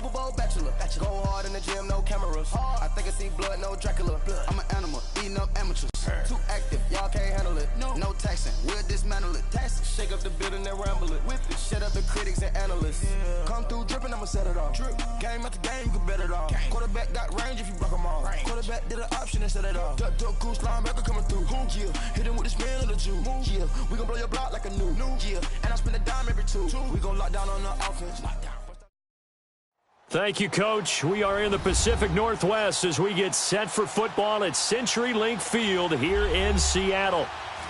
Super Bowl bachelor. Go hard in the gym, no cameras. I think I see blood, no Dracula. I'm an animal, eating up amateurs. Too active, y'all can't handle it. No taxing, we'll dismantle it. Shake up the building and ramble it. Whip it, shut up the critics and analysts. Come through dripping, I'ma set it off. Game after game, you can bet it off. Quarterback got range if you block them off. Quarterback did an option and set it off. Duck goose linebacker coming through. Yeah, hit him with the spin of the Jew. Yeah, we gon' blow your block like a new. Yeah, and I spend a dime every two. We gon' lock down on the offense. Thank you, Coach. We are in the Pacific Northwest as we get set for football at CenturyLink Field here in Seattle.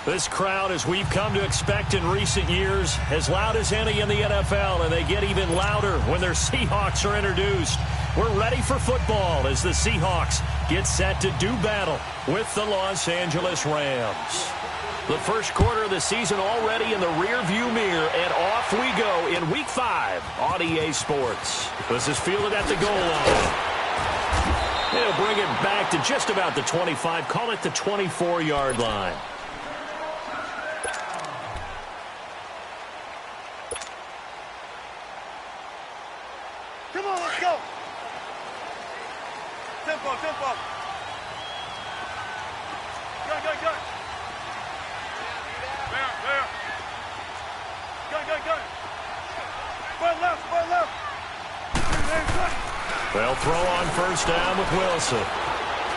This crowd, as we've come to expect in recent years, as loud as any in the NFL, and they get even louder when their Seahawks are introduced. We're ready for football as the Seahawks get set to do battle with the Los Angeles Rams. The first quarter of the season already in the rearview mirror, and off we go in Week 5 on EA Sports. This is fielded at the goal line. They'll bring it back to just about the 25, call it the 24-yard line. Come on, let's go. Tempo, tempo. Go. Go. Run left. They'll throw on first down with Wilson.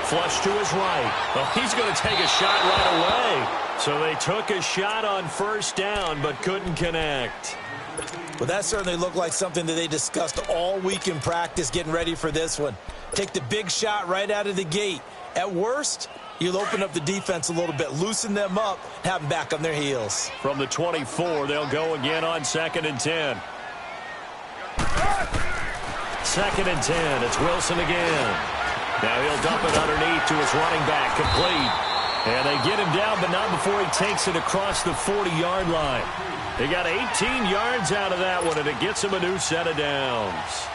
Flush to his right. Oh, he's going to take a shot right away. So they took a shot on first down but couldn't connect. Well, that certainly looked like something that they discussed all week in practice getting ready for this one. Take the big shot right out of the gate. At worst, you'll open up the defense a little bit, loosen them up, have them back on their heels. From the 24, they'll go again on 2nd and 10. 2nd and 10, it's Wilson again. Now he'll dump it underneath to his running back, complete. And they get him down, but not before he takes it across the 40-yard line. They got 18 yards out of that one, and it gets him a new set of downs.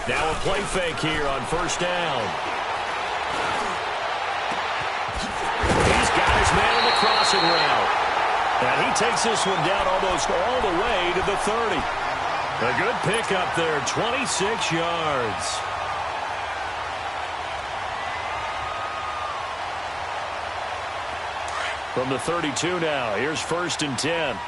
Now a play fake here on first down. He's got his man on the crossing route. And he takes this one down almost all the way to the 30. A good pickup there, 26 yards. From the 32 now, here's 1st and 10.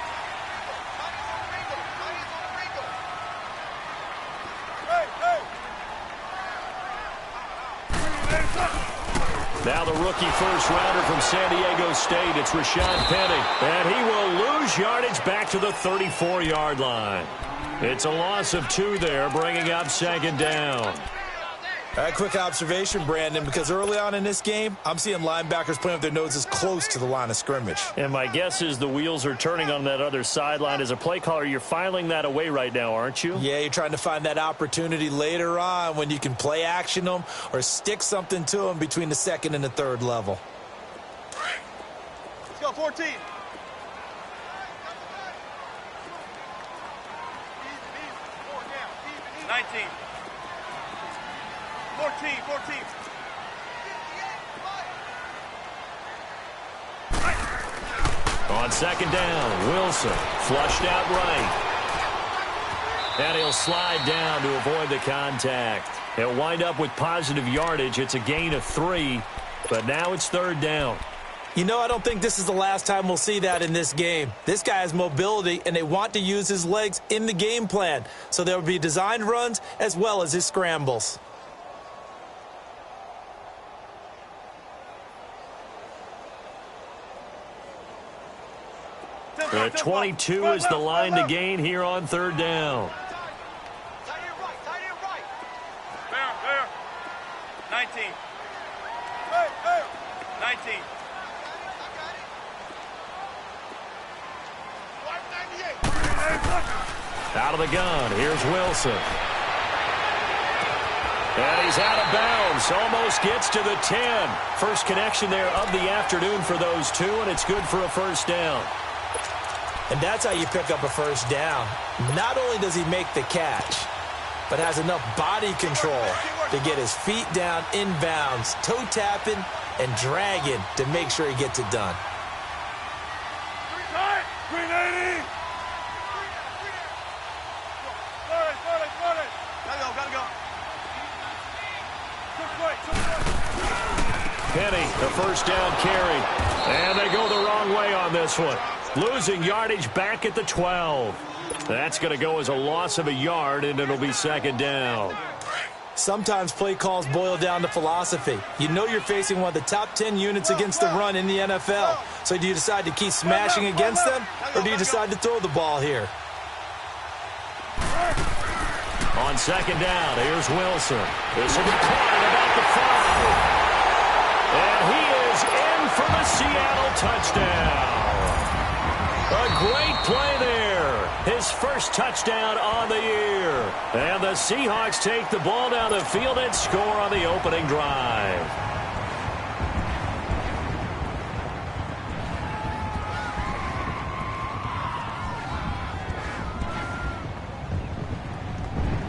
Now the rookie first-rounder from San Diego State, it's Rashad Penny. And he will lose yardage back to the 34-yard line. It's a loss of 2 there, bringing up 2nd down. All right, quick observation, Brandon, because early on in this game, I'm seeing linebackers playing with their noses close to the line of scrimmage. And my guess is the wheels are turning on that other sideline. As a play caller, you're filing that away right now, aren't you? Yeah, you're trying to find that opportunity later on when you can play action them or stick something to them between the 2nd and the 3rd level. Let's go, 14. 19. 14. On 2nd down, Wilson flushed out right. And he'll slide down to avoid the contact. He'll wind up with positive yardage. It's a gain of 3, but now it's 3rd down. You know, I don't think this is the last time we'll see that in this game. This guy has mobility, and they want to use his legs in the game plan. So there will be designed runs as well as his scrambles. The 22 is the line to gain here on 3rd down. Tight end right. Fair. 19. 19. Out of the gun, here's Wilson. And he's out of bounds, almost gets to the 10. First connection there of the afternoon for those two, and it's good for a 1st down. And that's how you pick up a 1st down. Not only does he make the catch, but has enough body control to get his feet down inbounds, toe tapping and dragging to make sure he gets it done. 380. Gotta go. Penny, the first down carry. And they go the wrong way on this one. Losing yardage back at the 12. That's going to go as a loss of a yard, and it'll be second down. Sometimes play calls boil down to philosophy. You know you're facing one of the top 10 units against the run in the NFL. So do you decide to keep smashing against them, or do you decide to throw the ball here? On second down, here's Wilson. This will be caught at about the 5. And he is in for the Seattle touchdown. A great play there. His first touchdown on the year. And the Seahawks take the ball down the field and score on the opening drive.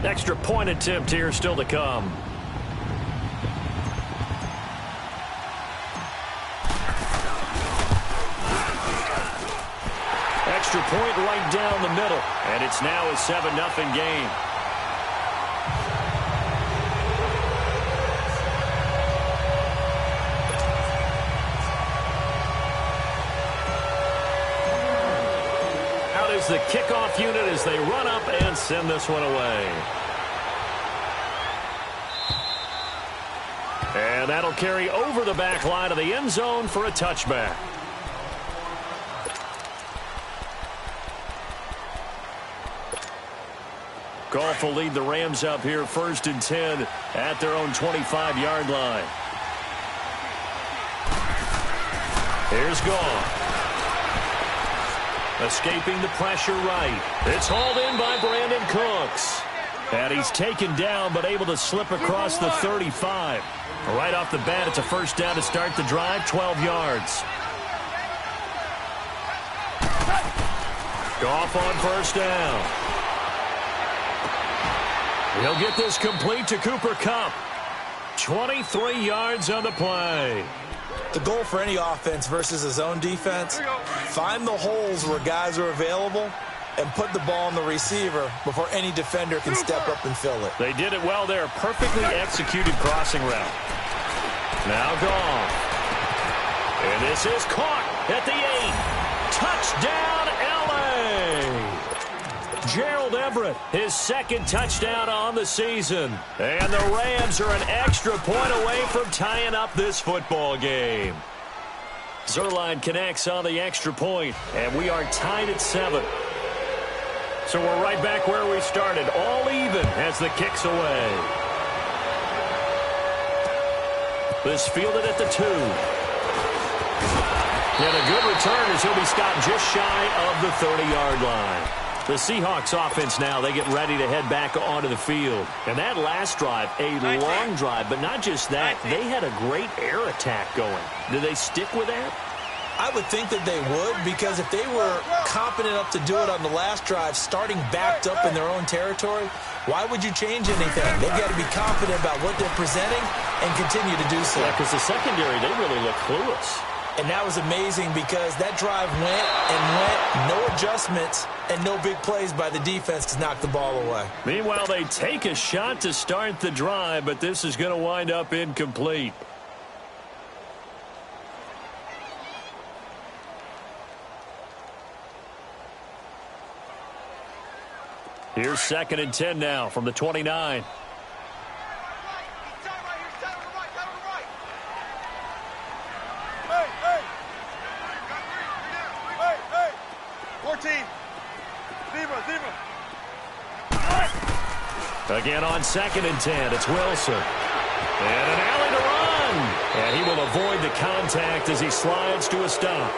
Extra point attempt here still to come. Extra point right down the middle, and it's now a 7-0 game. Out is the kickoff unit as they run up and send this one away. And that'll carry over the back line of the end zone for a touchback. Goff will lead the Rams up here 1st and 10 at their own 25-yard line. Here's Goff. Escaping the pressure right. It's hauled in by Brandon Cooks. And he's taken down but able to slip across the 35. Right off the bat, it's a first down to start the drive, 12 yards. Goff on first down. He'll get this complete to Cooper Kupp. 23 yards on the play. The goal for any offense versus his own defense, find the holes where guys are available and put the ball on the receiver before any defender can step up and fill it. They did it well there. Perfectly executed crossing route. Now Goff. And this is caught at the 8. Touchdown, L.A. Gerald Everett, his second touchdown on the season. And the Rams are an extra point away from tying up this football game. Zerline connects on the extra point, and we are tied at 7. So we're right back where we started, all even as the kick's away. This fielded at the 2. And a good return as he'll be stopped just shy of the 30-yard line. The Seahawks offense now, they get ready to head back onto the field. And that last drive, a long drive, but not just that, they had a great air attack going. Do they stick with that? I would think that they would, because if they were competent enough to do it on the last drive, starting backed up in their own territory, why would you change anything? They've got to be confident about what they're presenting and continue to do so. Yeah, because the secondary, they really look clueless. And that was amazing because that drive went and went, no adjustments, and no big plays by the defense to knock the ball away. Meanwhile, they take a shot to start the drive, but this is going to wind up incomplete. Here's 2nd and 10 now from the 29. Again on 2nd and 10, it's Wilson. And an alley to run. And he will avoid the contact as he slides to a stop.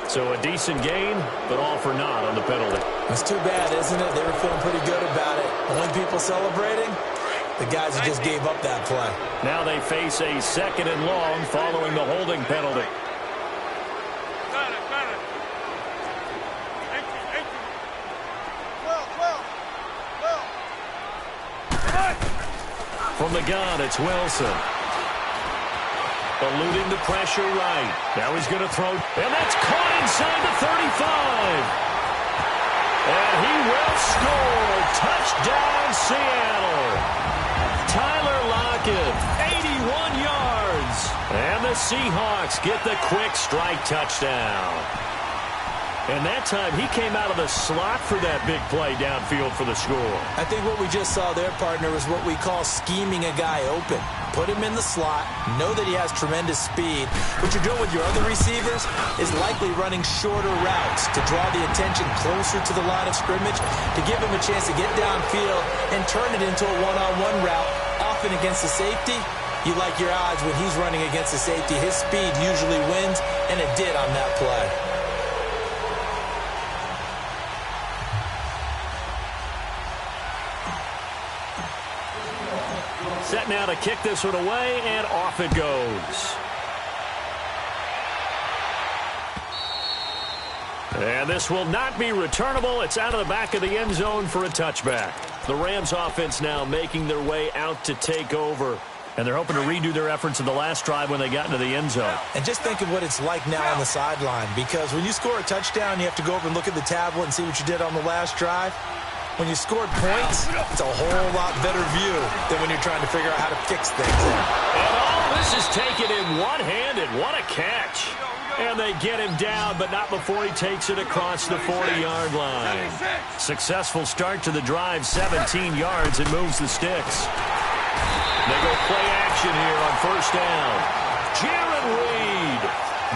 So a decent gain, but all for naught on the penalty. It's too bad, isn't it? They were feeling pretty good about it. When people celebrating, the guys who just gave up that play. Now they face a 2nd and long following the holding penalty. From the gun, it's Wilson. Eluding the pressure right. Now he's going to throw, and that's caught inside the 35. And he will score. Touchdown, Seattle. Tyler Lockett, 81 yards. And the Seahawks get the quick strike touchdown. And that time, he came out of the slot for that big play downfield for the score. I think what we just saw there, partner, is what we call scheming a guy open. Put him in the slot, know that he has tremendous speed. What you're doing with your other receivers is likely running shorter routes to draw the attention closer to the line of scrimmage, to give him a chance to get downfield and turn it into a one-on-one route, often against the safety. You like your odds when he's running against the safety. His speed usually wins, and it did on that play. Set now to kick this one away, and off it goes. And this will not be returnable. It's out of the back of the end zone for a touchback. The Rams offense now making their way out to take over. And they're hoping to redo their efforts in the last drive when they got into the end zone. And just think of what it's like now on the sideline, because when you score a touchdown, you have to go over and look at the tablet and see what you did on the last drive. When you scored points, it's a whole lot better view than when you're trying to figure out how to fix things. And all this is taken in one-handed. What a catch. And they get him down, but not before he takes it across the 40-yard line. Successful start to the drive, 17 yards, and moves the sticks. They go play action here on first down. Jaron Reed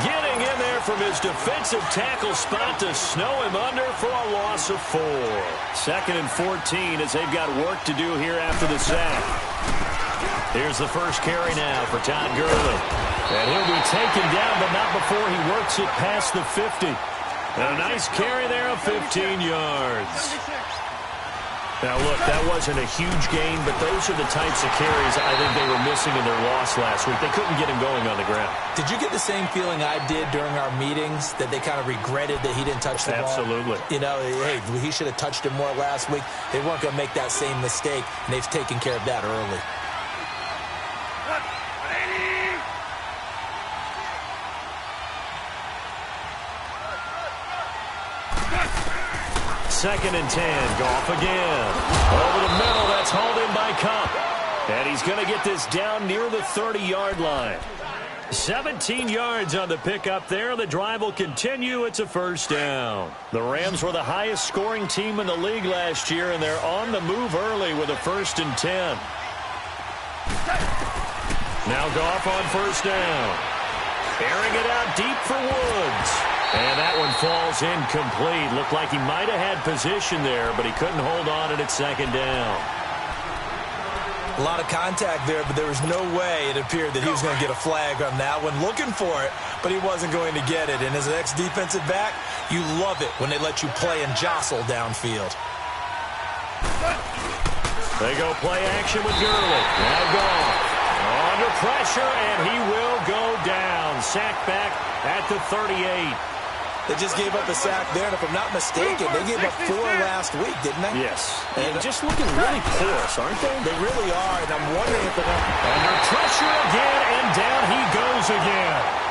getting in there from his defensive tackle spot to snow him under for a loss of 4. 2nd and 14 as they've got work to do here after the sack. Here's the first carry now for Todd Gurley. And he'll be taken down, but not before he works it past the 50. And a nice carry there of 15 yards. Now, look, that wasn't a huge gain, but those are the types of carries I think they were missing in their loss last week. They couldn't get him going on the ground. Did you get the same feeling I did during our meetings, that they kind of regretted that he didn't touch the ball? Absolutely. You know, hey, he should have touched him more last week. They weren't going to make that same mistake, and they've taken care of that early. Second and 10. Goff again. Over the middle. That's hauled in by Cup. And he's going to get this down near the 30-yard line. 17 yards on the pickup there. The drive will continue. It's a first down. The Rams were the highest scoring team in the league last year, and they're on the move early with a 1st and 10. Now Goff on first down. Airing it out deep for Woods. And that one falls incomplete. Looked like he might have had position there, but he couldn't hold on at 2nd down. A lot of contact there, but there was no way it appeared that he was going to get a flag on that one. Looking for it, but he wasn't going to get it. And as an ex-defensive back, you love it when they let you play and jostle downfield. They go play action with Gurley. Now Goff under pressure, and he will go down. Sacked back at the 38. They just gave up a sack there, and if I'm not mistaken, they gave up 4 last week, didn't they? Yes. And just looking really porous, aren't they? They really are, and I'm wondering if they're under pressure again, and down he goes again.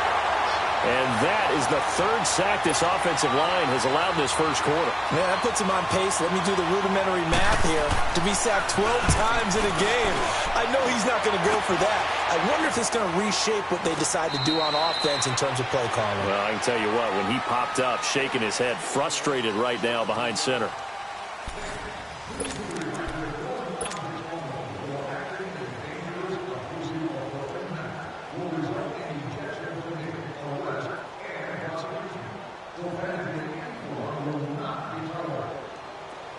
And that is the 3rd sack this offensive line has allowed this first quarter. Man, that puts him on pace. Let me do the rudimentary math here. To be sacked 12 times in a game, I know he's not going to go for that. I wonder if it's going to reshape what they decide to do on offense in terms of play calling. Well, I can tell you what, when he popped up, shaking his head, frustrated right now behind center.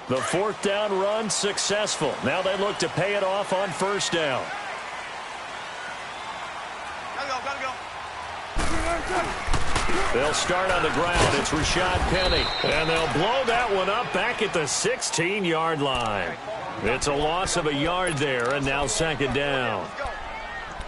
The 4th down run successful. Now they look to pay it off on first down. Gotta go. They'll start on the ground. It's Rashad Penny. And they'll blow that one up back at the 16-yard line. It's a loss of a yard there, and now 2nd down.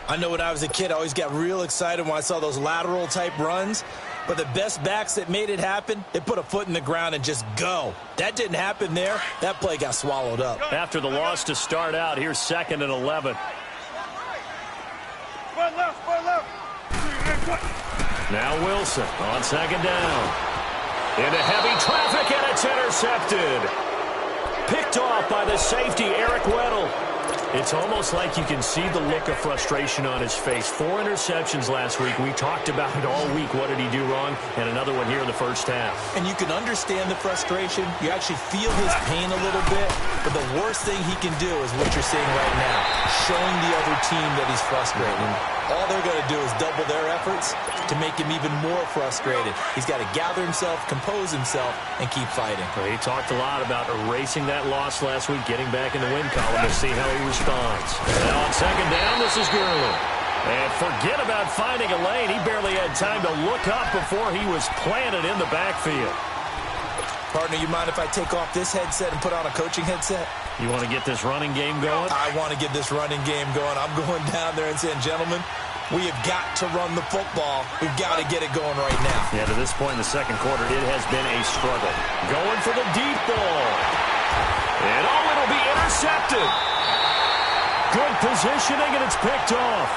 I know when I was a kid, I always got real excited when I saw those lateral-type runs. But the best backs that made it happen, they put a foot in the ground and just go. That didn't happen there. That play got swallowed up. After the loss to start out, here's 2nd and 11. Now Wilson on 2nd down. Into heavy traffic, and it's intercepted. Picked off by the safety, Eric Weddle. It's almost like you can see the look of frustration on his face. 4 interceptions last week. We talked about it all week. What did he do wrong? And another one here in the first half. And you can understand the frustration. You actually feel his pain a little bit. But the worst thing he can do is what you're seeing right now, showing the other team that he's frustrated. All they're going to do is double their efforts to make him even more frustrated. He's got to gather himself, compose himself, and keep fighting. Well, he talked a lot about erasing that loss last week, getting back in the win column to see how he responds. Now on 2nd down, this is Gurley. And forget about finding a lane. He barely had time to look up before he was planted in the backfield. Partner, you mind if I take off this headset and put on a coaching headset? You want to get this running game going? I want to get this running game going. I'm going down there and saying, gentlemen, we have got to run the football. We've got to get it going right now. Yeah, to this point in the second quarter, it has been a struggle. Going for the deep ball. And it'll be intercepted. Good positioning, and it's picked off.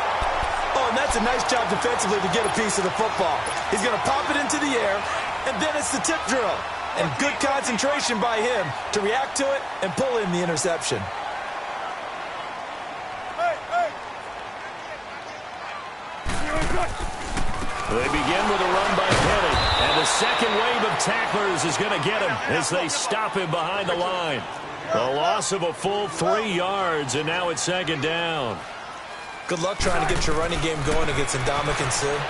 Oh, and that's a nice job defensively to get a piece of the football. He's going to pop it into the air, and then it's the tip drill. And good concentration by him to react to it and pull in the interception. They begin with a run by Penny. And the second wave of tacklers is going to get him as they stop him behind the line. A loss of a full 3 yards, and now it's 2nd down. Good luck trying to get your running game going against Ndamukong Suh.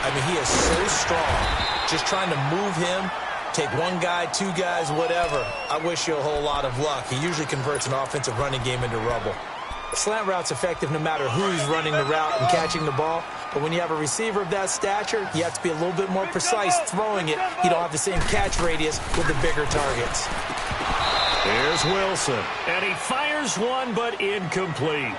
I mean, he is so strong. Just trying to move him. Take 1 guy, 2 guys, whatever. I wish you a whole lot of luck. He usually converts an offensive running game into rubble. Slant route's effective no matter who's running the route and catching the ball. But when you have a receiver of that stature, you have to be a little bit more precise throwing it. You don't have the same catch radius with the bigger targets. Here's Wilson. And he fires one, but incomplete.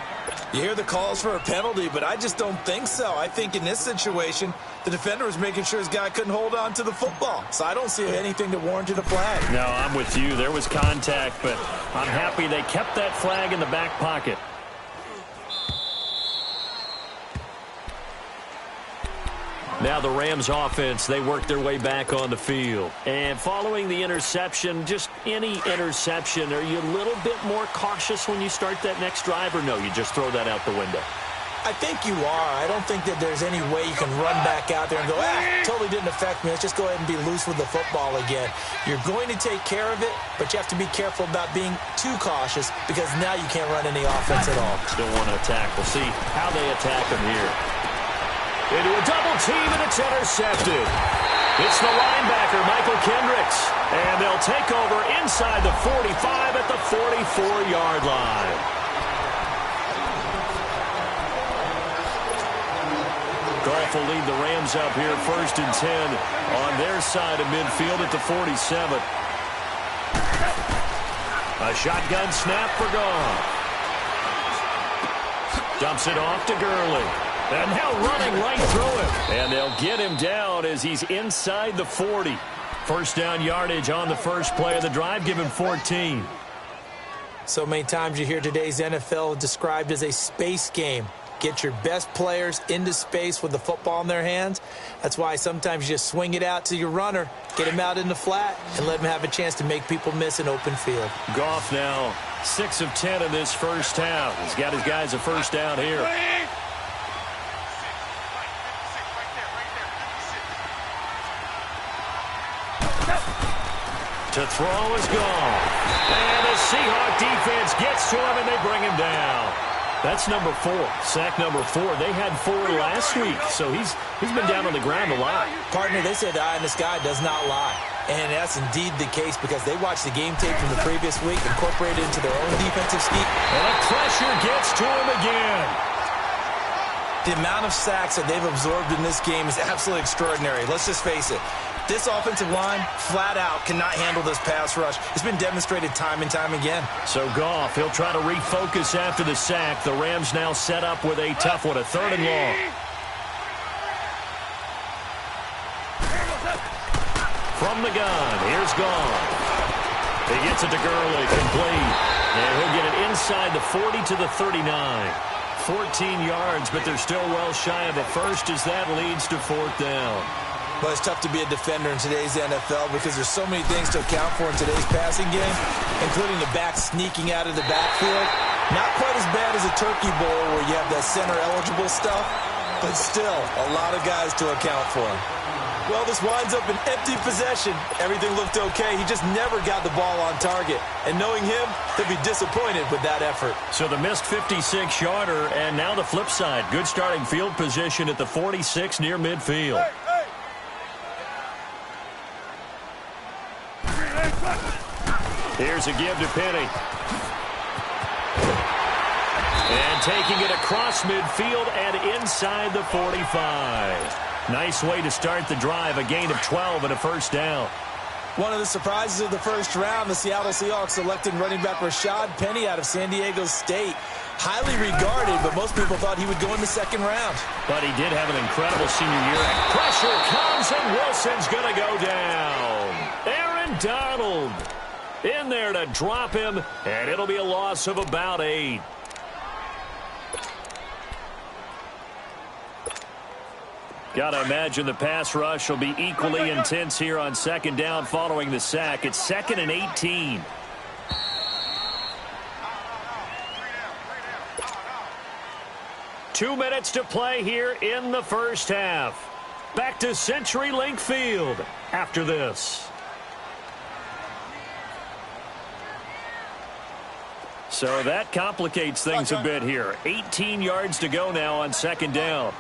You hear the calls for a penalty, but I just don't think so. I think in this situation, the defender was making sure his guy couldn't hold on to the football. So I don't see anything that warranted a flag. No, I'm with you. There was contact, but I'm happy they kept that flag in the back pocket. Now the Rams offense, they work their way back on the field. And following the interception, just any interception, are you a little bit more cautious when you start that next drive, or no, you just throw that out the window? I think you are. I don't think that there's any way you can run back out there and go, totally didn't affect me. Let's just go ahead and be loose with the football again. You're going to take care of it, but you have to be careful about being too cautious because now you can't run any offense at all. Still want to attack. We'll see how they attack him here. Into a double team, and it's intercepted. It's the linebacker, Michael Kendricks. And they'll take over inside the 45 at the 44-yard line. Goff will lead the Rams up here 1st and 10 on their side of midfield at the 47. A shotgun snap for Goff. Dumps it off to Gurley. And now running right through him. And they'll get him down as he's inside the 40. First down yardage on the first play of the drive. Give him 14. So many times you hear today's NFL described as a space game. Get your best players into space with the football in their hands. That's why sometimes you just swing it out to your runner, get him out in the flat, and let him have a chance to make people miss an open field. Goff now 6 of 10 in this first half. He's got his guys a first down here. To throw is gone. And the Seahawk defense gets to him, and they bring him down. That's number 4, sack number 4. They had 4 last week, so he's been down on the ground a lot. Partner, they say the eye in the sky does not lie. And that's indeed the case because they watched the game tape from the previous week, incorporated into their own defensive scheme. And the pressure gets to him again. The amount of sacks that they've absorbed in this game is absolutely extraordinary. Let's just face it. This offensive line, flat out, cannot handle this pass rush. It's been demonstrated time and time again. So Goff, he'll try to refocus after the sack. The Rams now set up with a tough one, a 3rd and long. From the gun, here's Gone. He gets it to Gurley, complete. And he'll get it inside the 40 to the 39. 14 yards, but they're still well shy of a first as that leads to 4th down. But it's tough to be a defender in today's NFL because there's so many things to account for in today's passing game, including the back sneaking out of the backfield. Not quite as bad as a turkey bowl where you have that center-eligible stuff, but still a lot of guys to account for. Well, this winds up an empty possession. Everything looked okay. He just never got the ball on target. And knowing him, he'll be disappointed with that effort. So the missed 56-yarder, and now the flip side. Good starting field position at the 46 near midfield. Here's a give to Penny. And taking it across midfield and inside the 45. Nice way to start the drive, a gain of 12 and a first down. One of the surprises of the first round, the Seattle Seahawks selected running back Rashad Penny out of San Diego State. Highly regarded, but most people thought he would go in the second round. But he did have an incredible senior year. Pressure comes, and Wilson's going to go down. Aaron Donald in there to drop him, and it'll be a loss of about 8. Got to imagine the pass rush will be equally intense here on second down following the sack. It's 2nd and 18. Two minutes to play here in the first half. Back to CenturyLink Field after this. So that complicates things a bit here. 18 yards to go now on second down.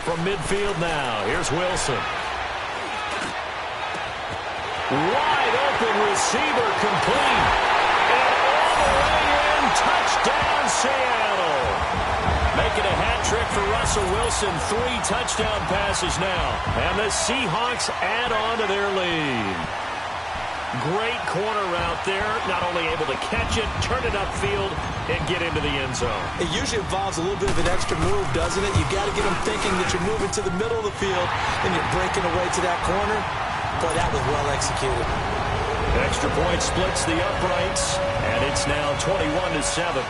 From midfield now, here's Wilson. Wide open receiver, complete. And all the way in, touchdown Seattle. Making a hat trick for Russell Wilson. 3 touchdown passes now. And the Seahawks add on to their lead. Great corner route there. Not only able to catch it, turn it upfield, and get into the end zone. It usually involves a little bit of an extra move, doesn't it? You got to get them thinking that you're moving to the middle of the field and you're breaking away to that corner. Boy, that was well executed. Extra point splits the uprights, and it's now 21-7.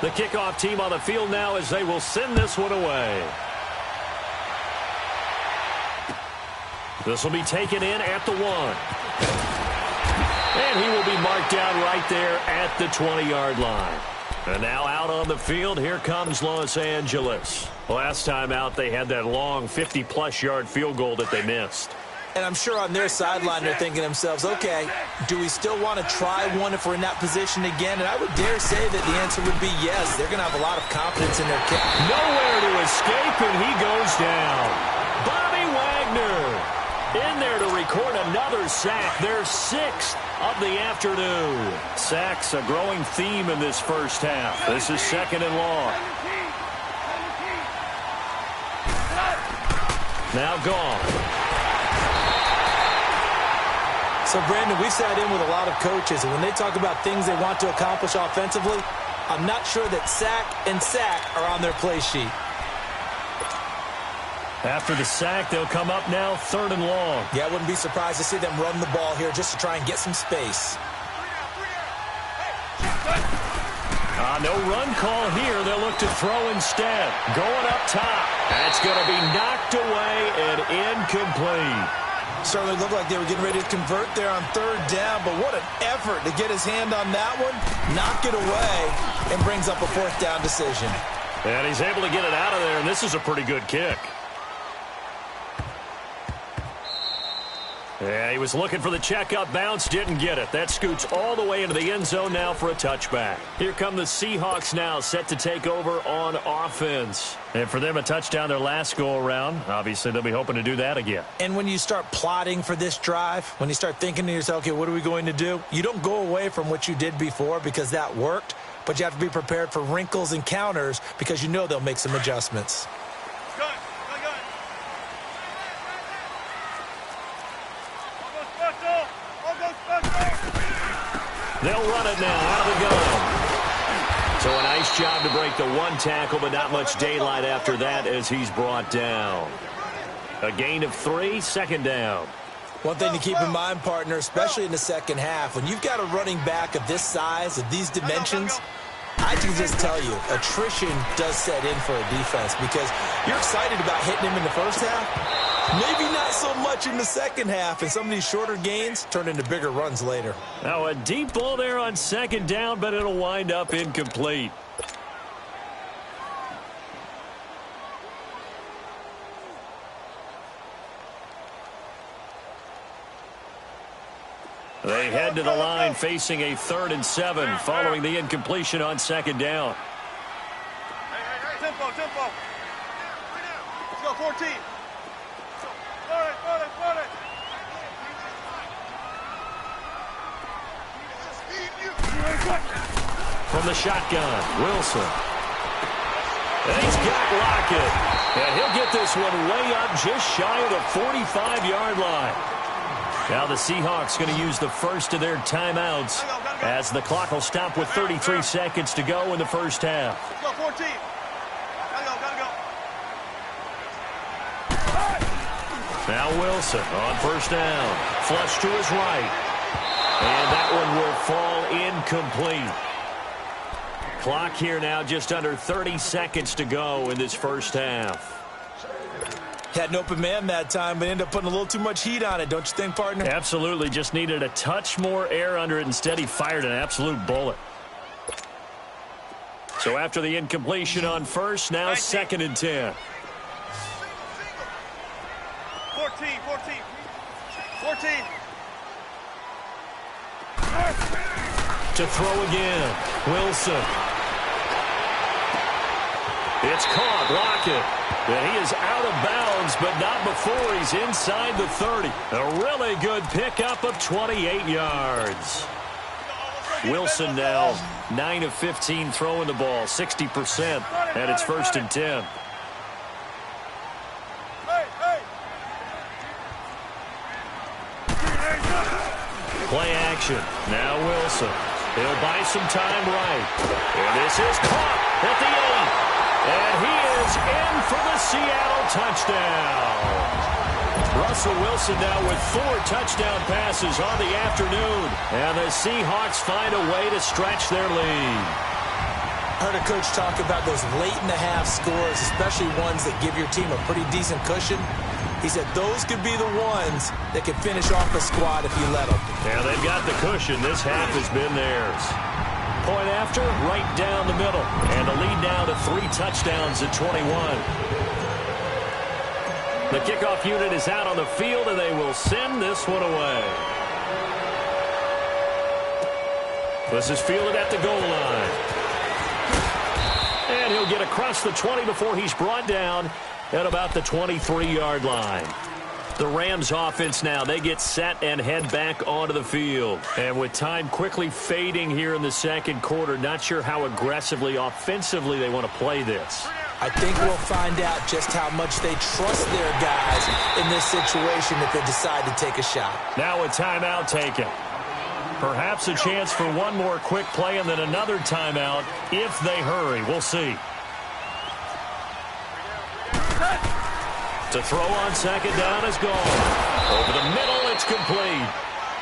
The kickoff team on the field now as they will send this one away. This will be taken in at the 1. And he will be marked down right there at the 20-yard line. And now out on the field, here comes Los Angeles. Last time out, they had that long 50-plus yard field goal that they missed. And I'm sure on their sideline they're thinking to themselves, okay, do we still want to try one if we're in that position again? And I would dare say that the answer would be yes. They're going to have a lot of confidence in their kick. Nowhere to escape, and he goes down. Bobby Wagner in there to record another sack. Their 6th of the afternoon. Sacks a growing theme in this first half. This is 2nd and long. Now Gone. So, Brandon, we've sat in with a lot of coaches, and when they talk about things they want to accomplish offensively, I'm not sure that sack and sack are on their play sheet. After the sack, they'll come up now 3rd and long. Yeah, I wouldn't be surprised to see them run the ball here just to try and get some space. No run call here. They'll look to throw instead. Going up top. That's going to be knocked away and incomplete. Certainly looked like they were getting ready to convert there on 3rd down, but what an effort to get his hand on that one, knock it away, and brings up a 4th down decision. And he's able to get it out of there, and this is a pretty good kick. Yeah, he was looking for the checkup bounce, didn't get it. That scoots all the way into the end zone now for a touchback. Here come the Seahawks now, set to take over on offense. And for them, a touchdown their last go-around. Obviously, they'll be hoping to do that again. And when you start plotting for this drive, when you start thinking to yourself, okay, what are we going to do? You don't go away from what you did before because that worked, but you have to be prepared for wrinkles and counters because you know they'll make some adjustments. They'll run it now out of the gun. So a nice job to break the one tackle, but not much daylight after that as he's brought down. A gain of 3, second down. One thing to keep in mind, partner, especially in the second half, when you've got a running back of this size, of these dimensions, I can just tell you, attrition does set in for a defense because you're excited about hitting him in the first half. Maybe not so much in the second half, and some of these shorter gains turn into bigger runs later. Now a deep ball there on second down, but it'll wind up incomplete. They head to the line facing a 3rd and 7 following the incompletion on second down. Hey, tempo. Let's go, 14. From the shotgun, Wilson. And he's got Lockett. And he'll get this one way up just shy of the 45-yard line. Now the Seahawks going to use the first of their timeouts as the clock will stop with 33 seconds to go in the first half. Let's go, 14. Gotta go. Now Wilson on first down. Flush to his right. And that one will fall incomplete. Clock here now just under 30 seconds to go in this first half. Had an open man that time, but ended up putting a little too much heat on it, don't you think, partner? Absolutely. Just needed a touch more air under it. Instead, he fired an absolute bullet. So after the incompletion on first, now 2nd and 10. 14. To throw again, Wilson. It's caught, Lockett. And he is out of bounds, but not before he's inside the 30. A really good pickup of 28 yards. Wilson now 9 of 15 throwing the ball, 60%, and it's 1st and 10. Play action. Now Wilson. He'll buy some time right. And this is caught at the 8. And he is in for the Seattle touchdown. Russell Wilson now with 4 touchdown passes on the afternoon. And the Seahawks find a way to stretch their lead. Heard a coach talk about those late-in-the-half scores, especially ones that give your team a pretty decent cushion. He said those could be the ones that could finish off a squad if you let them. Yeah, they've got the cushion. This half has been theirs. Point after, right down the middle. And the lead now to 3 touchdowns at 21. The kickoff unit is out on the field, and they will send this one away. This is fielded at the goal line. And he'll get across the 20 before he's brought down at about the 23-yard line. The Rams offense now, they get set and head back onto the field. And with time quickly fading here in the second quarter, not sure how aggressively, offensively they want to play this. I think we'll find out just how much they trust their guys in this situation if they decide to take a shot. Now a timeout taken. Perhaps a chance for one more quick play and then another timeout if they hurry. We'll see. To throw on second down is gone. Over the middle, it's complete.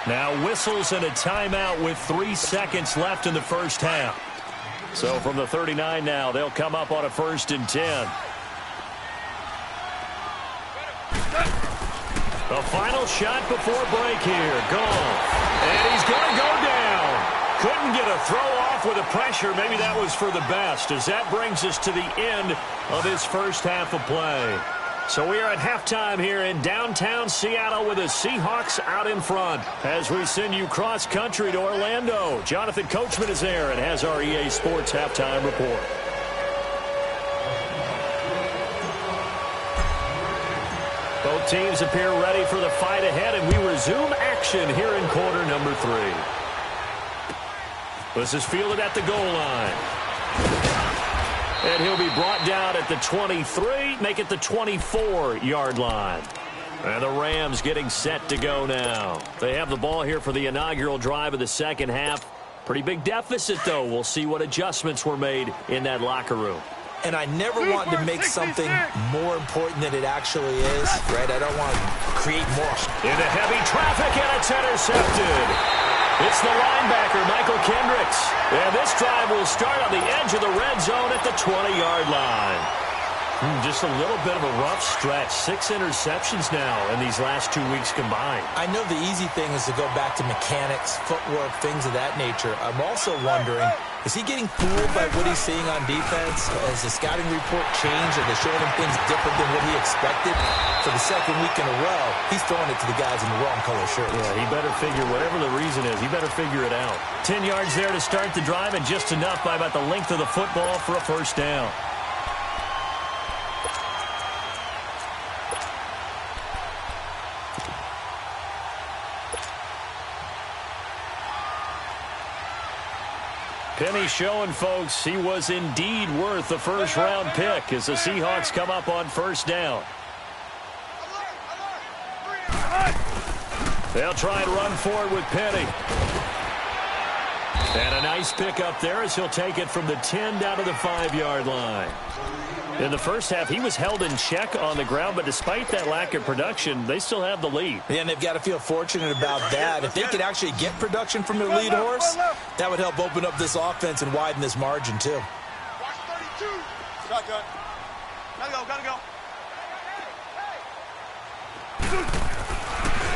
Now whistles and a timeout with 3 seconds left in the first half. So from the 39 now, they'll come up on a 1st and 10. The final shot before break here. Gone. And he's going to go down. Couldn't get a throw off with the pressure. Maybe that was for the best, as that brings us to the end of this first half of play. So we are at halftime here in downtown Seattle with the Seahawks out in front. As we send you cross-country to Orlando, Jonathan Coachman is there and has our EA Sports halftime report. Both teams appear ready for the fight ahead, and we resume action here in quarter number 3. This is fielded at the goal line. And he'll be brought down at the 23, make it the 24-yard line. And the Rams getting set to go now. They have the ball here for the inaugural drive of the second half. Pretty big deficit, though. We'll see what adjustments were made in that locker room. And I never want to make something more important than it actually is, right? I don't want to create more. Into heavy traffic, and it's intercepted. It's the linebacker, Michael Kendricks. And this drive will start on the edge of the red zone at the 20-yard line. Just a little bit of a rough stretch. 6 interceptions now in these last 2 weeks combined. I know the easy thing is to go back to mechanics, footwork, things of that nature. I'm also wondering, is he getting fooled by what he's seeing on defense? Has the scouting report changed? Are they showing him things different than what he expected? For the second week in a row, he's throwing it to the guys in the wrong color shirts. Yeah, he better figure, whatever the reason is, he better figure it out. 10 yards there to start the drive, and just enough by about the length of the football for a first down. Penny showing folks he was indeed worth the first-round pick as the Seahawks come up on first down. They'll try and run forward with Penny. And a nice pick up there as he'll take it from the 10 down to the 5-yard line. In the first half, he was held in check on the ground, but despite that lack of production, they still have the lead. Yeah, and they've got to feel fortunate about that. If they could actually get production from their lead horse, that would help open up this offense and widen this margin, too. Watch 32. Shotgun. Gotta go.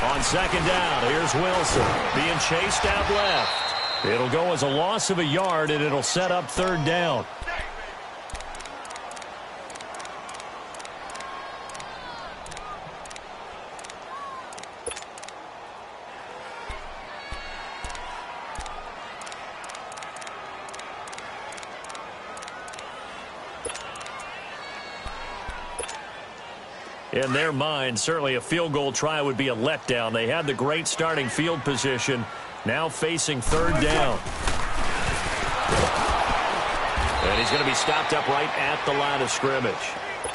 On second down, here's Wilson being chased out left. It'll go as a loss of a yard, and it'll set up third down. In their mind, certainly a field goal try would be a letdown. They had the great starting field position, now facing third down. And he's going to be stopped up right at the line of scrimmage.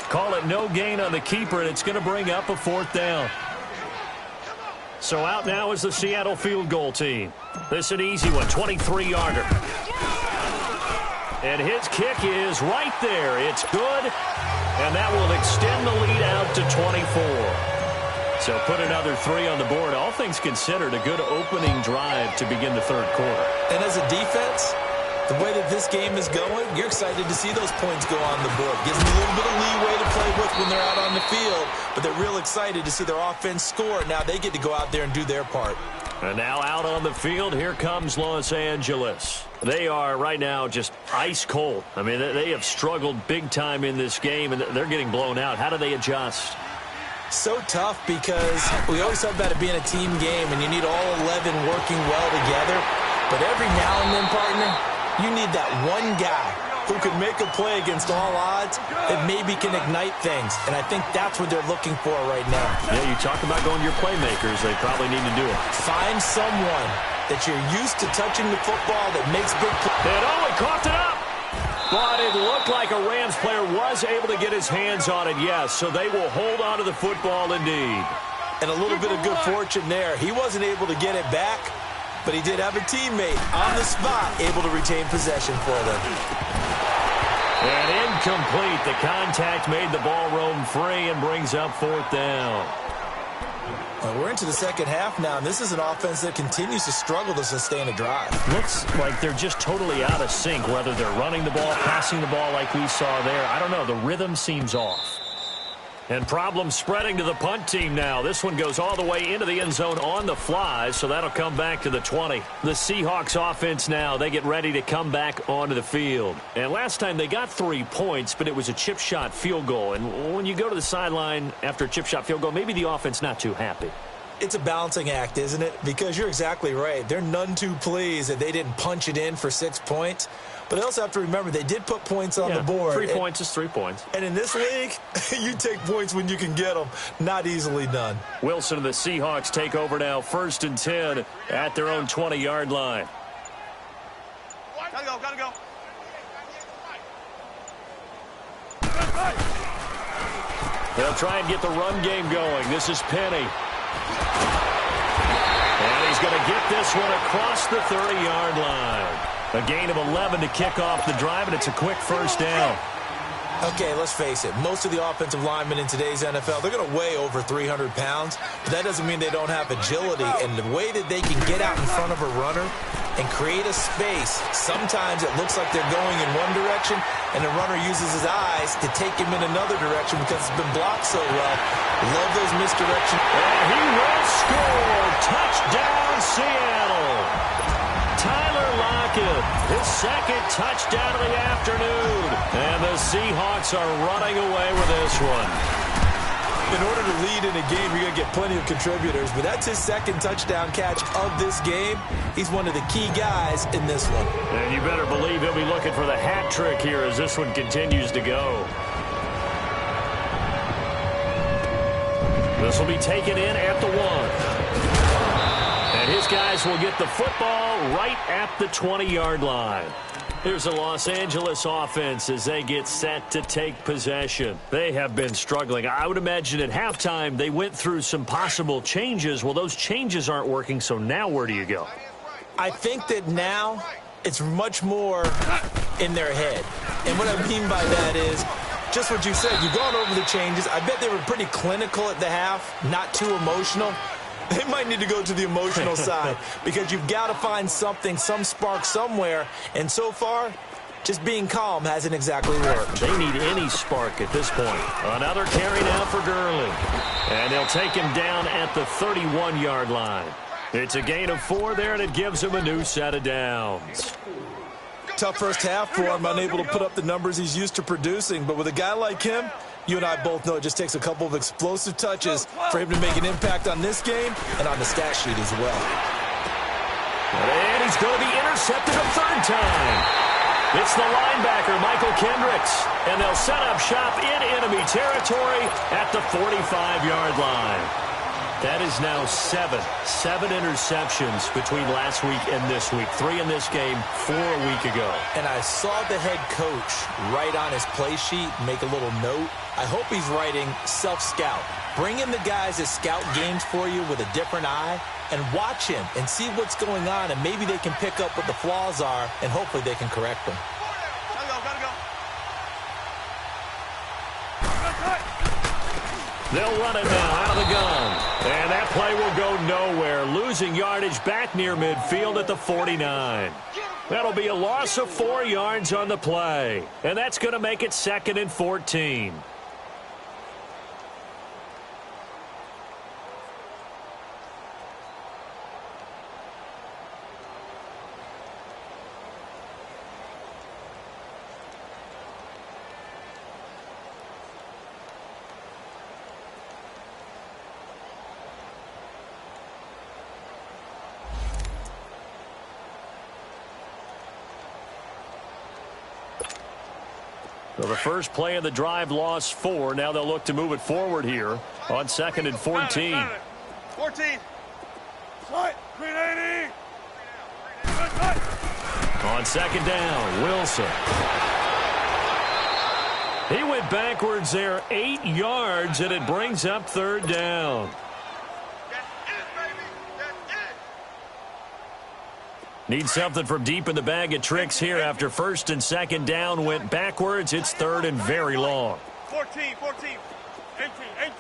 Call it no gain on the keeper, and it's going to bring up a fourth down. So out now is the Seattle field goal team. This is an easy one, 23-yarder. And his kick is right there. It's good. And that will extend the lead out to 24. So put another 3 on the board. All things considered, a good opening drive to begin the third quarter. And as a defense, the way that this game is going, you're excited to see those points go on the board. Gives them a little bit of leeway to play with when they're out on the field. But they're real excited to see their offense score. Now they get to go out there and do their part. And now out on the field, here comes Los Angeles. They are right now just ice cold. I mean, they have struggled big time in this game, and they're getting blown out. How do they adjust? So tough because we always talk about it being a team game, and you need all 11 working well together. But every now and then, partner, you need that one guy who can make a play against all odds that maybe can ignite things. And I think that's what they're looking for right now. Yeah, you talk about going to your playmakers. They probably need to do it. Find someone that you're used to touching the football that makes big plays. And he coughed it up. But it looked like a Rams player was able to get his hands on it, yes. So they will hold on to the football indeed. And a little bit of good fortune there. He wasn't able to get it back, but he did have a teammate on the spot able to retain possession for them. And incomplete. The contact made the ball roam free and brings up fourth down. Well, we're into the second half now, and this is an offense that continues to struggle to sustain a drive. Looks like they're just totally out of sync, whether they're running the ball, passing the ball like we saw there. I don't know. The rhythm seems off. And problems spreading to the punt team now. This one goes all the way into the end zone on the fly, so that'll come back to the 20. The Seahawks offense now, they get ready to come back onto the field. And last time they got 3 points, but it was a chip shot field goal. And when you go to the sideline after a chip shot field goal, maybe the offense not too happy. It's a balancing act, isn't it? Because you're exactly right. They're none too pleased that they didn't punch it in for 6 points. But they also have to remember they did put points on the board. 3 points is 3 points. And in this league, you take points when you can get them. Not easily done. Wilson and the Seahawks take over now, 1st and 10 at their own 20-yard line. Gotta go, gotta go. They'll try and get the run game going. This is Penny. And he's going to get this one across the 30-yard line. A gain of 11 to kick off the drive, and it's a quick first down. Okay, let's face it. Most of the offensive linemen in today's NFL, they're going to weigh over 300 pounds, but that doesn't mean they don't have agility. And the way that they can get out in front of a runner and create a space, sometimes it looks like they're going in one direction, and the runner uses his eyes to take him in another direction because it's been blocked so well. Love those misdirections. And he will score. Touchdown, Seattle. Tyler Lockett, his 2nd touchdown of the afternoon. And the Seahawks are running away with this one. In order to lead in a game, you're going to get plenty of contributors, but that's his 2nd touchdown catch of this game. He's one of the key guys in this one. And you better believe he'll be looking for the hat trick here as this one continues to go. This will be taken in at the 1. And his guys will get the football right at the 20-yard line. Here's the Los Angeles offense as they get set to take possession. They have been struggling. I would imagine at halftime they went through some possible changes. Well, those changes aren't working, so now where do you go? I think that now it's much more in their head. And what I mean by that is just what you said. You've gone over the changes. I bet they were pretty clinical at the half, not too emotional. They might need to go to the emotional side because you've got to find something, some spark somewhere. And so far, just being calm hasn't exactly worked. They need any spark at this point. Another carry now for Gurley. And they'll take him down at the 31-yard line. It's a gain of 4 there, and it gives him a new set of downs. Tough first half for him, unable to put up the numbers he's used to producing. But with a guy like him, you and I both know it just takes a couple of explosive touches for him to make an impact on this game and on the stat sheet as well. And he's going to be intercepted a 3rd time. It's the linebacker, Michael Kendricks. And they'll set up shop in enemy territory at the 45-yard line. That is now 7 interceptions between last week and this week. 3 in this game, 4 a week ago. And I saw the head coach write on his play sheet, make a little note. I hope he's writing self-scout. Bring in the guys that scout games for you with a different eye and watch him and see what's going on, and maybe they can pick up what the flaws are, and hopefully they can correct them. Gotta go, gotta go. They'll run it now out of the gun. And that play will go nowhere. Losing yardage back near midfield at the 49. That'll be a loss of 4 yards on the play. And that's going to make it 2nd and 14. So the first play of the drive lost 4. Now they'll look to move it forward here on 2nd and 14. 14. Slide. 380. On 2nd down, Wilson. He went backwards there 8 yards, and it brings up 3rd down. Need something from deep in the bag of tricks here after 1st and 2nd down went backwards. It's 3rd and very long. 14, 14, 18, 18.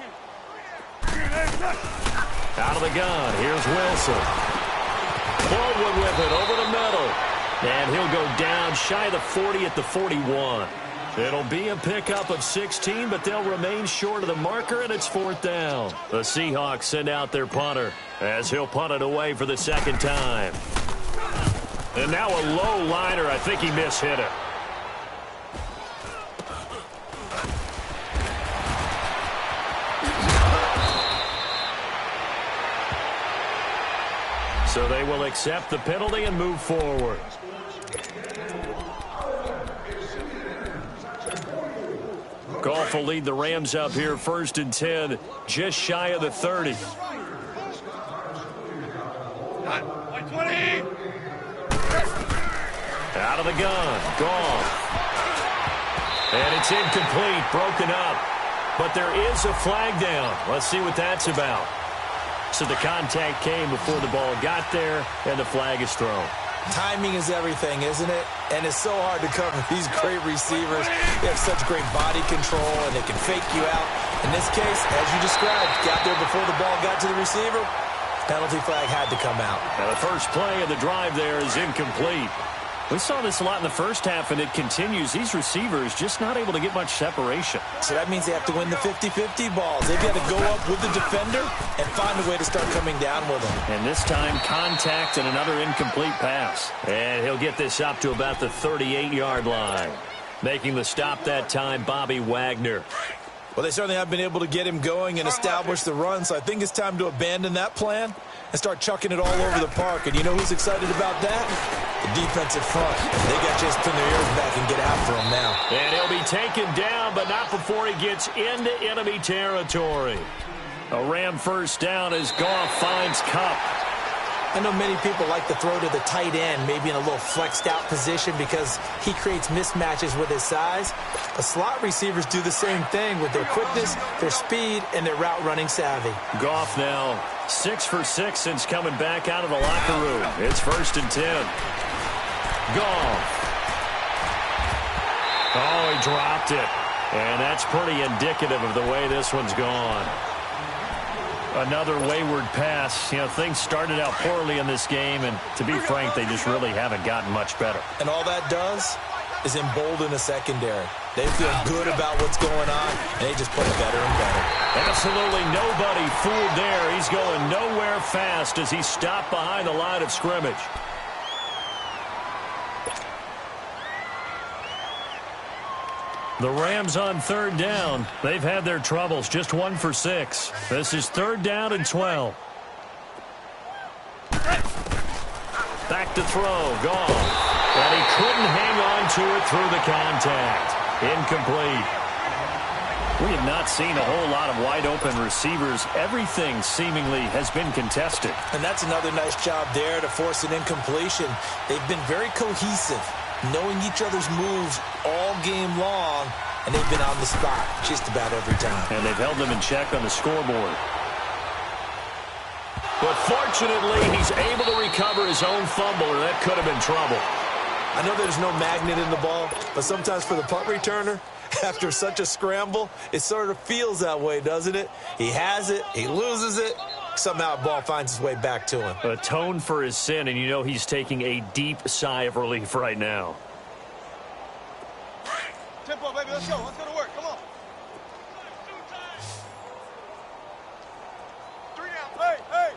Out of the gun, here's Wilson. Baldwin with it over the middle. And he'll go down shy of the 40 at the 41. It'll be a pickup of 16, but they'll remain short of the marker, and it's 4th down. The Seahawks send out their punter as he'll punt it away for the 2nd time. And now a low liner. I think he mishit it. So they will accept the penalty and move forward. Goff will lead the Rams up here 1st and 10, just shy of the 30. 20. Out of the gun, Goff. And it's incomplete, broken up. But there is a flag down. Let's see what that's about. So the contact came before the ball got there, and the flag is thrown. Timing is everything, isn't it? And it's so hard to cover these great receivers. They have such great body control, and they can fake you out. In this case, as you described, got there before the ball got to the receiver. Penalty flag had to come out. Now the first play of the drive there is incomplete. We saw this a lot in the first half, and it continues. These receivers just not able to get much separation. So that means they have to win the 50-50 balls. They've got to go up with the defender and find a way to start coming down with them. And this time, contact and another incomplete pass. And he'll get this up to about the 38-yard line. Making the stop that time, Bobby Wagner. Well, they certainly have been able to get him going and establish the run, so I think it's time to abandon that plan and start chucking it all over the park. And you know who's excited about that? The defensive front. They got to just pin their ears back and get after him now. And he'll be taken down, but not before he gets into enemy territory. A Ram first down as Goff finds Kupp. I know many people like to throw to the tight end, maybe in a little flexed out position because he creates mismatches with his size. But slot receivers do the same thing with their quickness, their speed, and their route running savvy. Goff now 6 for 6 since coming back out of the locker room. It's 1st and 10. Goff. Oh, he dropped it. And that's pretty indicative of the way this one's gone. Another wayward pass. You know, things started out poorly in this game, and to be frank, they just really haven't gotten much better. And all that does is embolden the secondary. They feel good about what's going on, and they just play better and better. Absolutely nobody fooled there. He's going nowhere fast as he's stopped behind the line of scrimmage. The Rams on 3rd down. They've had their troubles, just 1 for 6. This is 3rd down and 12. Back to throw, Goff. And he couldn't hang on to it through the contact. Incomplete. We have not seen a whole lot of wide-open receivers. Everything seemingly has been contested. And that's another nice job there to force an incompletion. They've been very cohesive, knowing each other's moves all game long, and they've been on the spot just about every time. And they've held them in check on the scoreboard. But fortunately, he's able to recover his own fumble, or that could have been trouble. I know there's no magnet in the ball, but sometimes for the punt returner, after such a scramble, it sort of feels that way, doesn't it? He has it, he loses it, somehow the ball finds its way back to him. Atone for his sin, and you know he's taking a deep sigh of relief right now. Tempo, baby, let's go. Let's go to work. Come on. 3 down. Hey.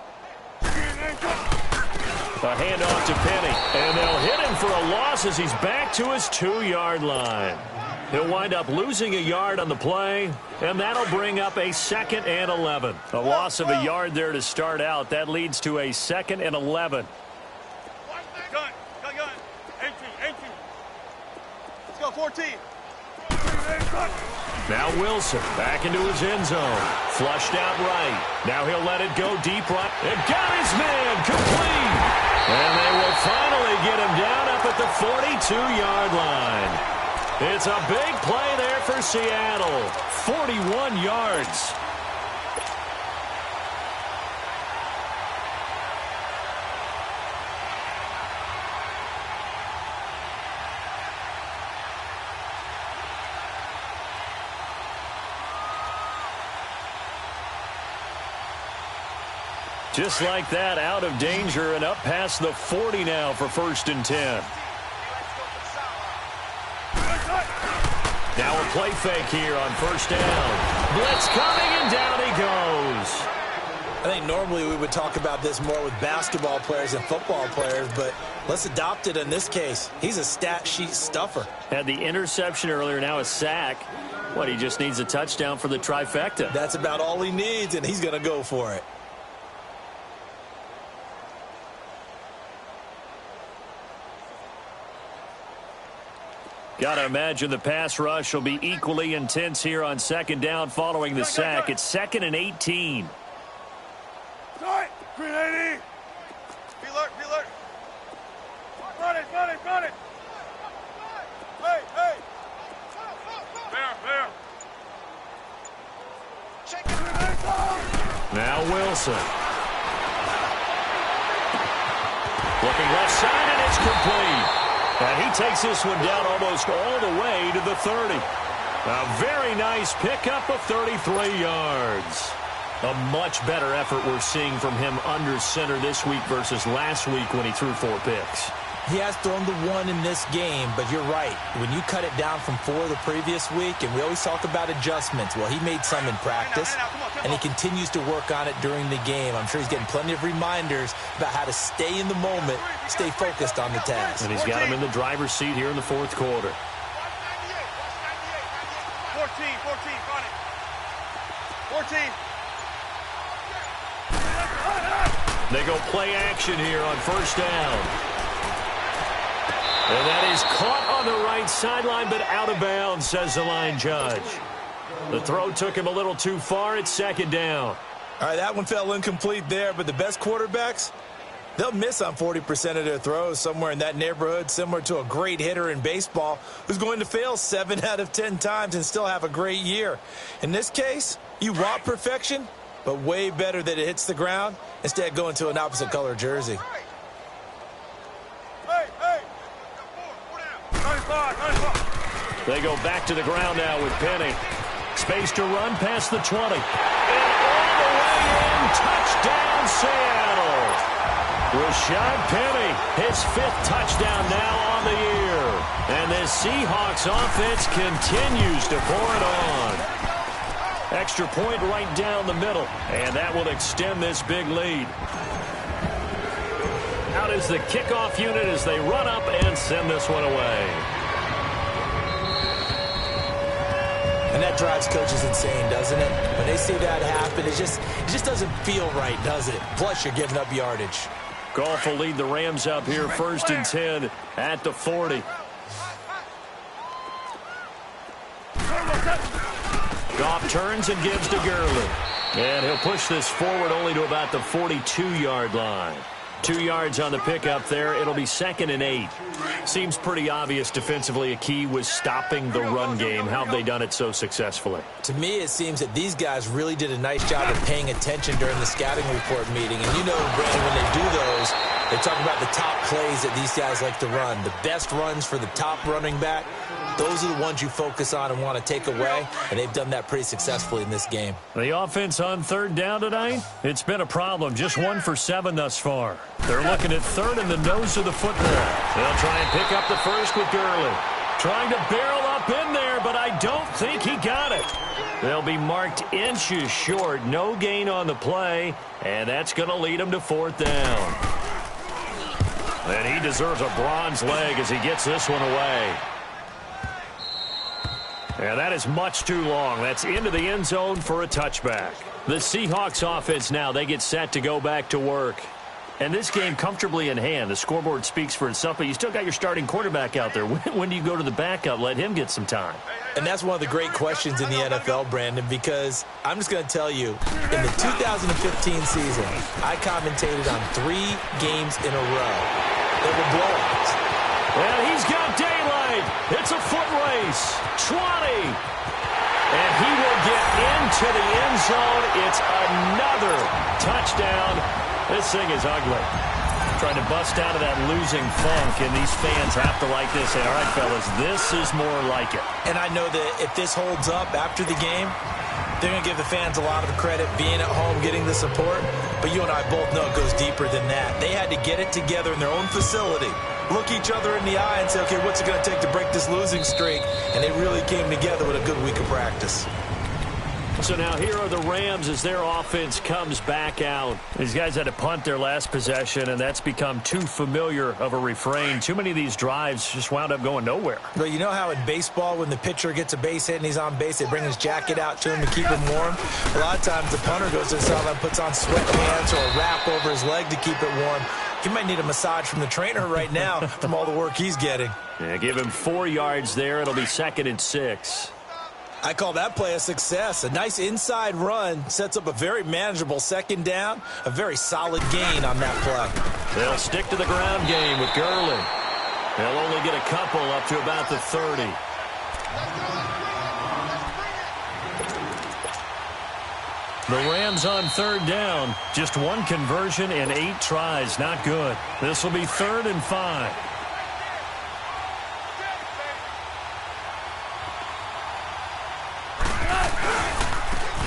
A handoff to Penny, and they'll hit him for a loss as he's back to his 2-yard line. He'll wind up losing a yard on the play, and that'll bring up a 2nd and 11. A loss of a yard there to start out. That leads to a 2nd and 11. Gun. Entry. Let's go, 14. Now Wilson back into his end zone. Flushed out right. Now he'll let it go deep right. And got his man complete. And they will finally get him down up at the 42-yard line. It's a big play there for Seattle. 41 yards. Just like that, out of danger and up past the 40 now for 1st and 10. Now a play fake here on first down. Blitz coming, and down he goes. I think normally we would talk about this more with basketball players and football players, but let's adopt it in this case. He's a stat sheet stuffer. Had the interception earlier, now a sack. What, he just needs a touchdown for the trifecta. That's about all he needs, and he's going to go for it. Got to imagine the pass rush will be equally intense here on second down following the sack. It's 2nd and 18. Green 80. Be alert, be alert. Run it, run it, run it. Hey, hey. There. Now Wilson. Looking left side, and it's complete. And he takes this one down almost all the way to the 30. A very nice pickup of 33 yards. A much better effort we're seeing from him under center this week versus last week when he threw 4 picks. He has thrown the 1 in this game, but you're right. When you cut it down from 4 the previous week, and we always talk about adjustments, well, he made some in practice, and he continues to work on it during the game. I'm sure he's getting plenty of reminders about how to stay in the moment, stay focused on the task. And he's got him in the driver's seat here in the 4th quarter. 14, run it. 14. They go play action here on first down. And that is caught on the right sideline, but out of bounds, says the line judge. The throw took him a little too far. It's 2nd down. All right, that one fell incomplete there, but the best quarterbacks, they'll miss on 40% of their throws, somewhere in that neighborhood, similar to a great hitter in baseball who's going to fail 7 out of 10 times and still have a great year. In this case, you want perfection, but way better that it hits the ground instead of going to an opposite color jersey. They go back to the ground now with Penny. Space to run past the 20. And all the way in, touchdown Seattle. Rashad Penny, his 5th touchdown now on the year. And this Seahawks offense continues to pour it on. Extra point right down the middle. And that will extend this big lead. Out is the kickoff unit as they run up and send this one away. And that drives coaches insane, doesn't it? When they see that happen, it just doesn't feel right, does it? Plus, you're giving up yardage. Goff will lead the Rams up here 1st and 10 at the 40. Goff turns and gives to Gurley. And he'll push this forward only to about the 42-yard line. 2 yards on the pickup there. It'll be 2nd and 8. Seems pretty obvious defensively a key was stopping the run game. How have they done it so successfully? To me, it seems that these guys really did a nice job of paying attention during the scouting report meeting. And you know, Brandon, when they do those, they talk about the top plays that these guys like to run. The best runs for the top running back, those are the ones you focus on and want to take away, and they've done that pretty successfully in this game. The offense on 3rd down tonight, it's been a problem. Just 1 for 7 thus far. They're looking at 3rd in the nose of the football. They'll try and pick up the first with Gurley. Trying to barrel up in there, but I don't think he got it. They'll be marked inches short. No gain on the play, and that's going to lead them to 4th down. And he deserves a bronze leg as he gets this one away. And that is much too long. That's into the end zone for a touchback. The Seahawks offense now, they get set to go back to work. And this game comfortably in hand. The scoreboard speaks for itself, but you still got your starting quarterback out there. When do you go to the backup? Let him get some time. And that's one of the great questions in the NFL, Brandon, because I'm just going to tell you, in the 2015 season, I commentated on 3 games in a row. They were blowouts. And he's got daylight. It's a foot race. 20. And he will get into the end zone. It's another touchdown. This thing is ugly. Trying to bust out of that losing funk, and these fans have to like this. Say, all right, fellas, this is more like it. And I know that if this holds up after the game, they're going to give the fans a lot of credit being at home, getting the support. But But you and I both know it goes deeper than that. They had to get it together in their own facility, look each other in the eye and say, okay, what's it going to take to break this losing streak? And they really came together with a good week of practice. So now here are the Rams as their offense comes back out. These guys had to punt their last possession, and that's become too familiar of a refrain. Too many of these drives just wound up going nowhere. But you know how in baseball when the pitcher gets a base hit and he's on base, they bring his jacket out to him to keep him warm? A lot of times the punter goes to the sideline, puts on sweatpants or a wrap over his leg to keep it warm. He might need a massage from the trainer right now from all the work he's getting. Yeah, give him 4 yards there. It'll be 2nd and 6. I call that play a success. A nice inside run sets up a very manageable 2nd down, a very solid gain on that play. They'll stick to the ground game with Gurley. They'll only get a couple up to about the 30. The Rams on 3rd down. Just 1 conversion in 8 tries. Not good. This will be 3rd and 5.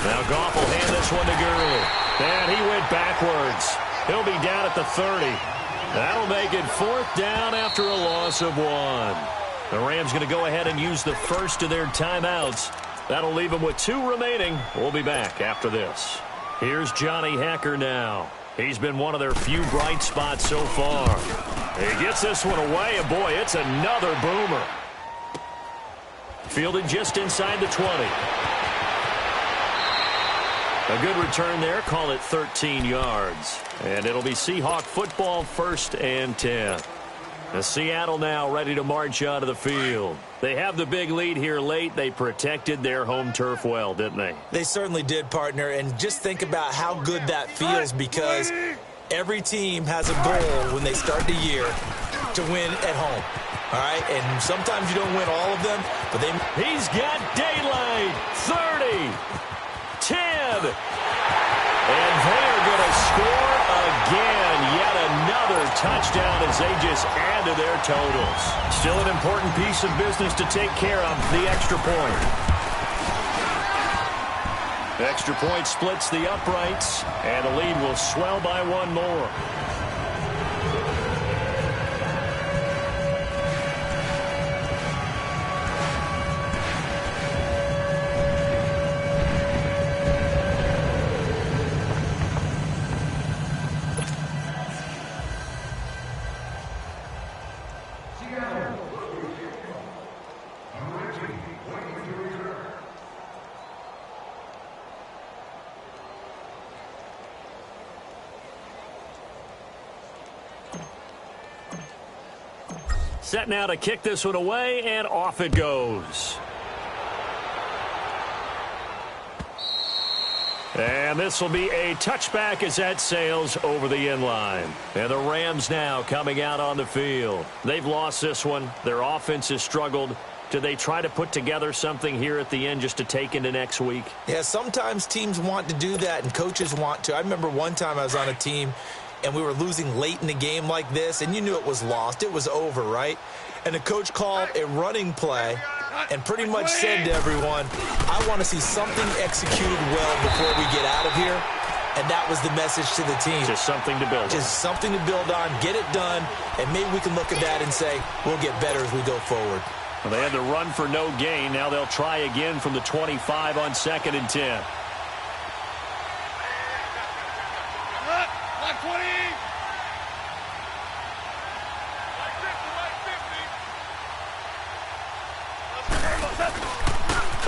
Now Goff will hand this one to Gurley. And he went backwards. He'll be down at the 30. That'll make it 4th down after a loss of 1. The Rams going to go ahead and use the first of their timeouts. That'll leave them with 2 remaining. We'll be back after this. Here's Johnny Hacker now. He's been one of their few bright spots so far. He gets this one away, and boy, it's another boomer. Fielded just inside the 20. A good return there. Call it 13 yards. And it'll be Seahawk football, 1st and 10. The Seattle now ready to march out of the field. They have the big lead here late. They protected their home turf well, didn't they? They certainly did, partner. And just think about how good that feels, because every team has a goal when they start the year to win at home. All right? And sometimes you don't win all of them, but they... He's got daylight. 30. 10. And they're going to score again. Yet another touchdown as they just add to their totals. Still an important piece of business to take care of, the extra point. Extra point splits the uprights, and the lead will swell by 1 more. Set now to kick this one away, and off it goes. And this will be a touchback as that sails over the end line. And the Rams now coming out on the field. They've lost this one. Their offense has struggled. Do they try to put together something here at the end just to take into next week? Yeah, sometimes teams want to do that, and coaches want to. I remember one time I was on a team, and we were losing late in the game like this, and you knew it was lost. It was over, right? And the coach called a running play and pretty much said to everyone, I want to see something executed well before we get out of here. And that was the message to the team. Just something to build on. Just something to build on, get it done, and maybe we can look at that and say, we'll get better as we go forward. Well, they had to run for no gain. Now they'll try again from the 25 on 2nd and 10.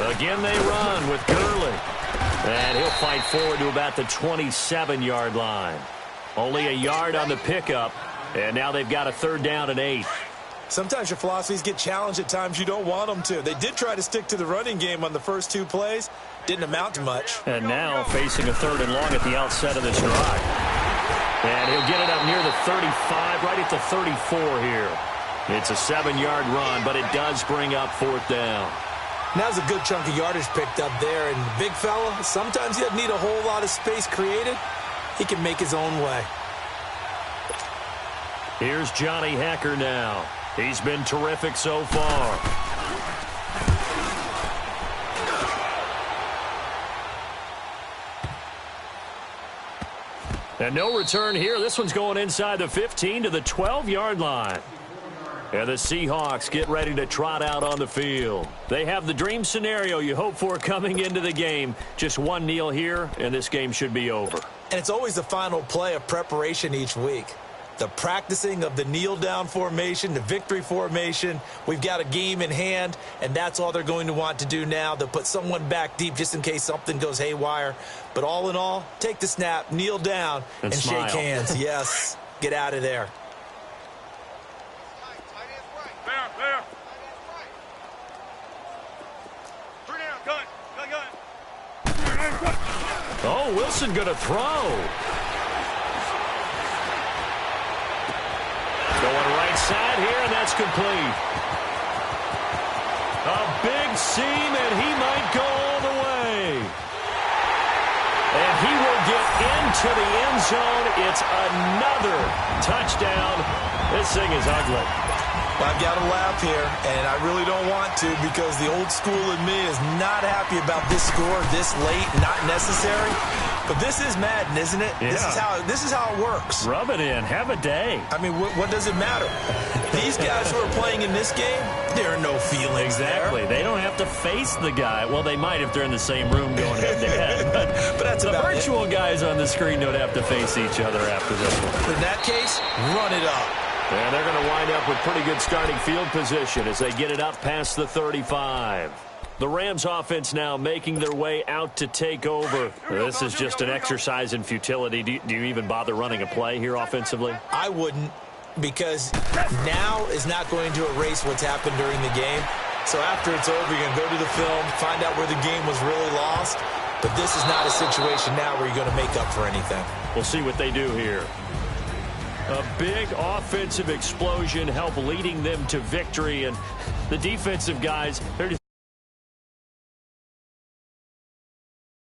Again they run with Gurley. And he'll fight forward to about the 27-yard line. Only a yard on the pickup. And now they've got a 3rd down and 8. Sometimes your philosophies get challenged at times you don't want them to. They did try to stick to the running game on the first 2 plays. Didn't amount to much. And now facing a 3rd and long at the outset of this drive. And he'll get it up near the 35, right at the 34 here. It's a 7-yard run, but it does bring up 4th down. Now's a good chunk of yardage picked up there. And the big fella, sometimes he doesn't need a whole lot of space created. He can make his own way. Here's Johnny Hacker now. He's been terrific so far. And no return here. This one's going inside the 15 to the 12-yard line. And the Seahawks get ready to trot out on the field. They have the dream scenario you hope for coming into the game. Just one kneel here, and this game should be over. And it's always the final play of preparation each week. The practicing of the kneel-down formation, the victory formation. We've got a game in hand, and that's all they're going to want to do now. They'll put someone back deep just in case something goes haywire. But all in all, take the snap, kneel down, and smile. shake hands. Yes, get out of there. There. 3 down, gun. Oh, Wilson going to throw. Going right side here, and that's complete. A big seam, and he might go all the way. And he will get into the end zone. It's another touchdown. This thing is ugly. I've got to laugh here, and I really don't want to because the old school in me is not happy about this score this late, not necessary. But this is Madden, isn't it? Yeah. This is how it works. Rub it in. Have a day. I mean, what does it matter? These guys who are playing in this game, there are no feelings Exactly. there. They don't have to face the guy. Well, they might if they're in the same room going head-to-head. But that's the about virtual guys on the screen don't have to face each other after this one. In that case, run it up. And they're going to wind up with pretty good starting field position as they get it up past the 35. The Rams offense now making their way out to take over. This is just an exercise in futility. Do you even bother running a play here offensively? I wouldn't, because now is not going to erase what's happened during the game. So after it's over, you're going to go to the film, find out where the game was really lost. But this is not a situation now where you're going to make up for anything. We'll see what they do here. A big offensive explosion help leading them to victory. And the defensive guys, they're just